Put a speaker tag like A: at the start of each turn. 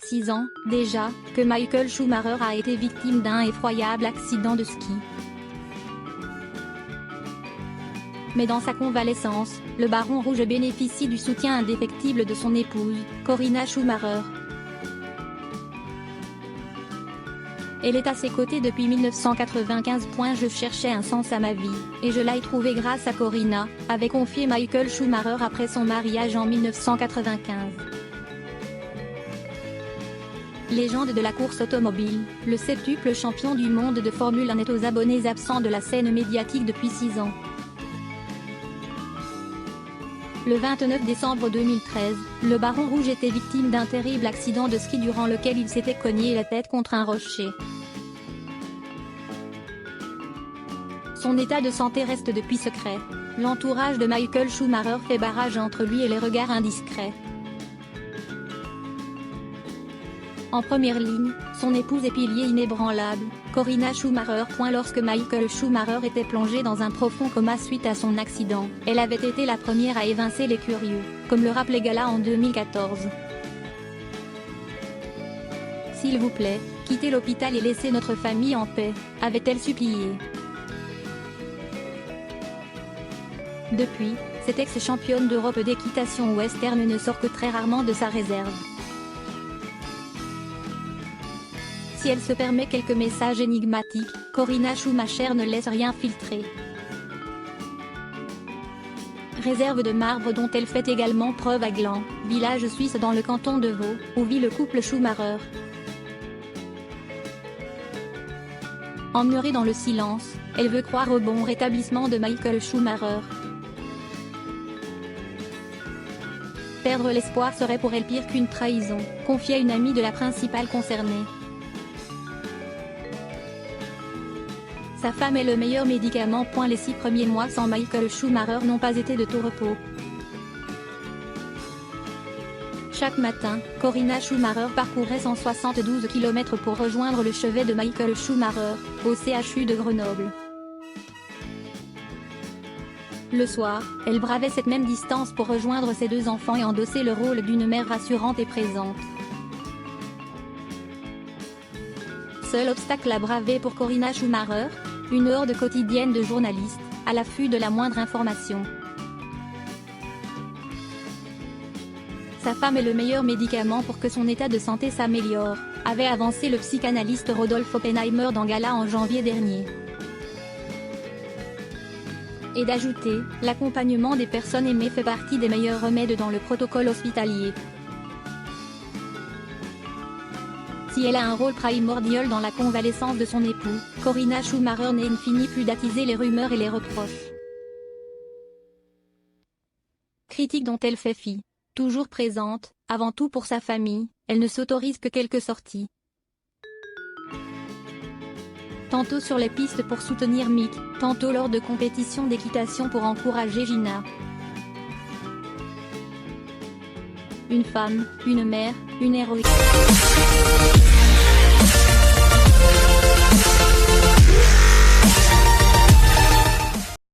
A: 6 ans, déjà, que Michael Schumacher a été victime d'un effroyable accident de ski. Mais dans sa convalescence, le Baron Rouge bénéficie du soutien indéfectible de son épouse, Corinna Schumacher. Elle est à ses côtés depuis 1995. Je cherchais un sens à ma vie, et je l'ai trouvé grâce à Corinna, avait confié Michael Schumacher après son mariage en 1995. Légende de la course automobile, le septuple champion du monde de Formule 1 est aux abonnés absents de la scène médiatique depuis 6 ans. Le 29 décembre 2013, le Baron Rouge était victime d'un terrible accident de ski durant lequel il s'était cogné la tête contre un rocher. Son état de santé reste depuis secret. L'entourage de Michael Schumacher fait barrage entre lui et les regards indiscrets. En première ligne, son épouse et pilier inébranlable, Corinna Schumacher. Lorsque Michael Schumacher était plongé dans un profond coma suite à son accident, elle avait été la première à évincer les curieux, comme le rappelait Gala en 2014. S'il vous plaît, quittez l'hôpital et laissez notre famille en paix, avait-elle supplié. Depuis, cette ex-championne d'Europe d'équitation western ne sort que très rarement de sa réserve. Si elle se permet quelques messages énigmatiques, Corinna Schumacher ne laisse rien filtrer. Réserve de marbre dont elle fait également preuve à Gland, village suisse dans le canton de Vaud, où vit le couple Schumacher. Emmurée dans le silence, elle veut croire au bon rétablissement de Michael Schumacher. Perdre l'espoir serait pour elle pire qu'une trahison, confiait une amie de la principale concernée. Sa femme est le meilleur médicament. Les 6 premiers mois sans Michael Schumacher n'ont pas été de tout repos. Chaque matin, Corinna Schumacher parcourait 172 km pour rejoindre le chevet de Michael Schumacher, au CHU de Grenoble. Le soir, elle bravait cette même distance pour rejoindre ses 2 enfants et endosser le rôle d'une mère rassurante et présente. Seul obstacle à braver pour Corinna Schumacher, une horde quotidienne de journalistes, à l'affût de la moindre information. Sa femme est le meilleur médicament pour que son état de santé s'améliore, avait avancé le psychanalyste Rodolphe Oppenheimer dans Gala en janvier dernier. Et d'ajouter, l'accompagnement des personnes aimées fait partie des meilleurs remèdes dans le protocole hospitalier. Si elle a un rôle primordial dans la convalescence de son époux, Corinna Schumacher ne finit plus d'attiser les rumeurs et les reproches. Critique dont elle fait fi. Toujours présente, avant tout pour sa famille, elle ne s'autorise que quelques sorties. Tantôt sur les pistes pour soutenir Mick, tantôt lors de compétitions d'équitation pour encourager Gina. Une femme, une mère, une héroïne.